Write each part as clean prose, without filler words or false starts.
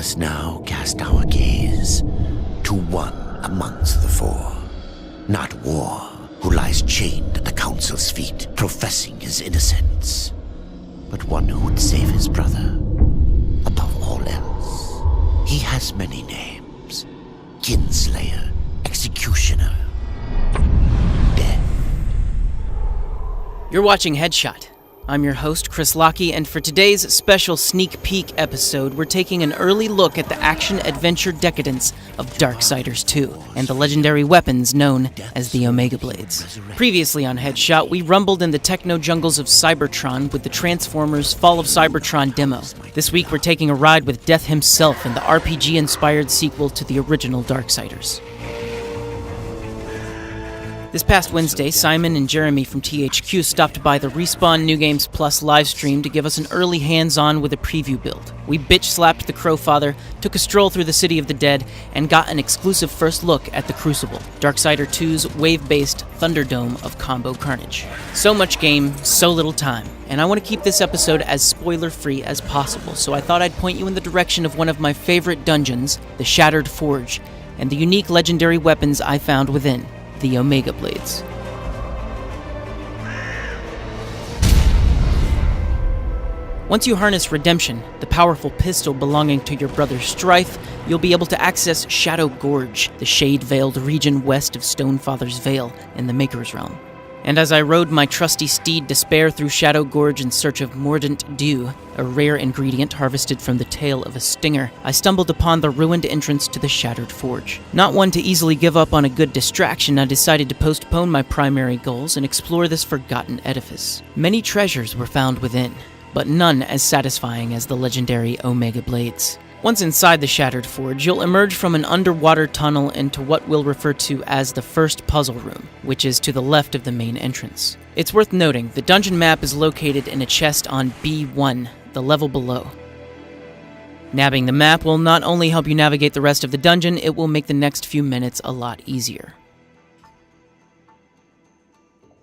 us now cast our gaze to one amongst the four. Not War, who lies chained at the Council's feet, professing his innocence, but one who would save his brother above all else. He has many names: Kinslayer, Executioner, Death. You're watching Headshot. I'm your host, Chris Lockey, and for today's special sneak peek episode, we're taking an early look at the action-adventure decadence of Darksiders 2, and the legendary weapons known as the Omega Blades. Previously on Headshot, we rumbled in the techno-jungles of Cybertron with the Transformers Fall of Cybertron demo. This week, we're taking a ride with Death himself in the RPG-inspired sequel to the original Darksiders. This past Wednesday, Simon and Jeremy from THQ stopped by the Respawn New Games Plus livestream to give us an early hands-on with a preview build. We bitch-slapped the Crowfather, took a stroll through the City of the Dead, and got an exclusive first look at the Crucible, Darksider 2's wave-based Thunderdome of combo carnage. So much game, so little time, and I want to keep this episode as spoiler-free as possible, so I thought I'd point you in the direction of one of my favorite dungeons, the Shattered Forge, and the unique legendary weapons I found within, the Omega Blades. Once you harness Redemption, the powerful pistol belonging to your brother Strife, you'll be able to access Shadow Gorge, the shade-veiled region west of Stonefather's Vale in the Maker's Realm. And as I rode my trusty steed Despair through Shadow Gorge in search of Mordant Dew, a rare ingredient harvested from the tail of a stinger, I stumbled upon the ruined entrance to the Shattered Forge. Not one to easily give up on a good distraction, I decided to postpone my primary goals and explore this forgotten edifice. Many treasures were found within, but none as satisfying as the legendary Omega Blades. Once inside the Shattered Forge, you'll emerge from an underwater tunnel into what we'll refer to as the first puzzle room, which is to the left of the main entrance. It's worth noting, the dungeon map is located in a chest on B1, the level below. Nabbing the map will not only help you navigate the rest of the dungeon, it will make the next few minutes a lot easier.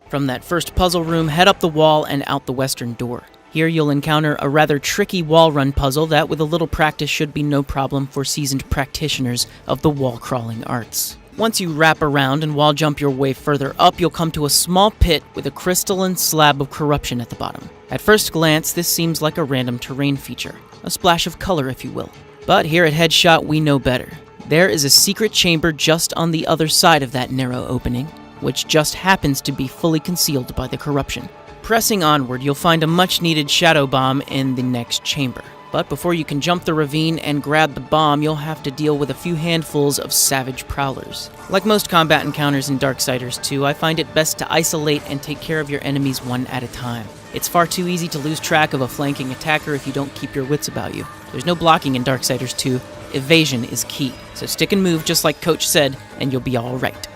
From that first puzzle room, head up the wall and out the western door. Here you'll encounter a rather tricky wall run puzzle that with a little practice should be no problem for seasoned practitioners of the wall crawling arts. Once you wrap around and wall jump your way further up, you'll come to a small pit with a crystalline slab of corruption at the bottom. At first glance, this seems like a random terrain feature, a splash of color if you will. But here at Headshot we know better. There is a secret chamber just on the other side of that narrow opening, which just happens to be fully concealed by the corruption. Pressing onward, you'll find a much-needed shadow bomb in the next chamber. But before you can jump the ravine and grab the bomb, you'll have to deal with a few handfuls of savage prowlers. Like most combat encounters in Darksiders 2, I find it best to isolate and take care of your enemies one at a time. It's far too easy to lose track of a flanking attacker if you don't keep your wits about you. There's no blocking in Darksiders 2, evasion is key, so stick and move just like Coach said, and you'll be alright.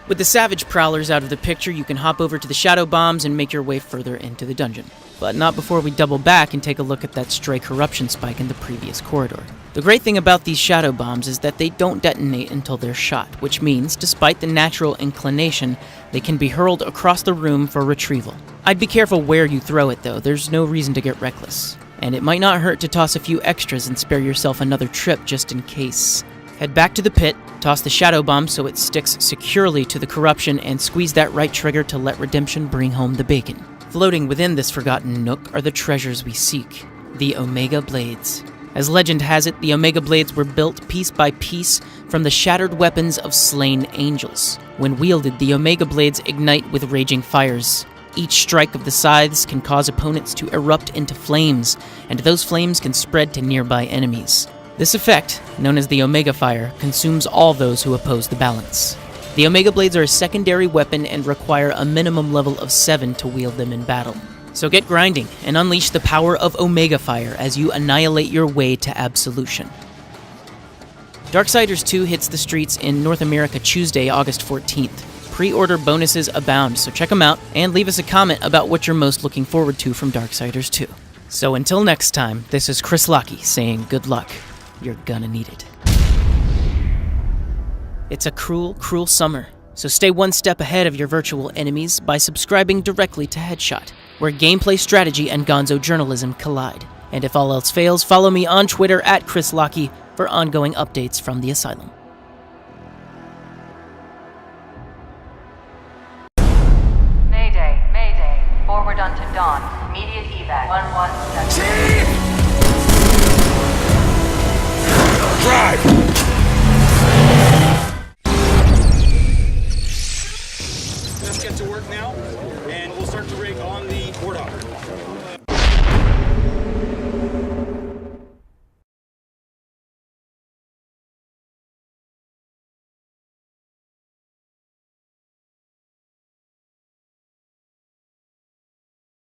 With the savage prowlers out of the picture, you can hop over to the shadow bombs and make your way further into the dungeon. But not before we double back and take a look at that stray corruption spike in the previous corridor. The great thing about these shadow bombs is that they don't detonate until they're shot, which means, despite the natural inclination, they can be hurled across the room for retrieval. I'd be careful where you throw it though, there's no reason to get reckless. And it might not hurt to toss a few extras and spare yourself another trip just in case. Head back to the pit, toss the shadow bomb so it sticks securely to the corruption, and squeeze that right trigger to let Redemption bring home the bacon. Floating within this forgotten nook are the treasures we seek, the Omega Blades. As legend has it, the Omega Blades were built piece by piece from the shattered weapons of slain angels. When wielded, the Omega Blades ignite with raging fires. Each strike of the scythes can cause opponents to erupt into flames, and those flames can spread to nearby enemies. This effect, known as the Omega Fire, consumes all those who oppose the balance. The Omega Blades are a secondary weapon and require a minimum level of 7 to wield them in battle. So get grinding and unleash the power of Omega Fire as you annihilate your way to absolution. Darksiders 2 hits the streets in North America Tuesday, August 14th. Pre-order bonuses abound, so check them out and leave us a comment about what you're most looking forward to from Darksiders 2. So until next time, this is Chris Lockey saying good luck. You're gonna need it. It's a cruel, cruel summer, so stay one step ahead of your virtual enemies by subscribing directly to Headshot, where gameplay strategy and gonzo journalism collide. And if all else fails, follow me on Twitter at Chris Lockey for ongoing updates from the asylum. Mayday, Mayday. Forward onto Dawn. Immediate evac. 117. Drive!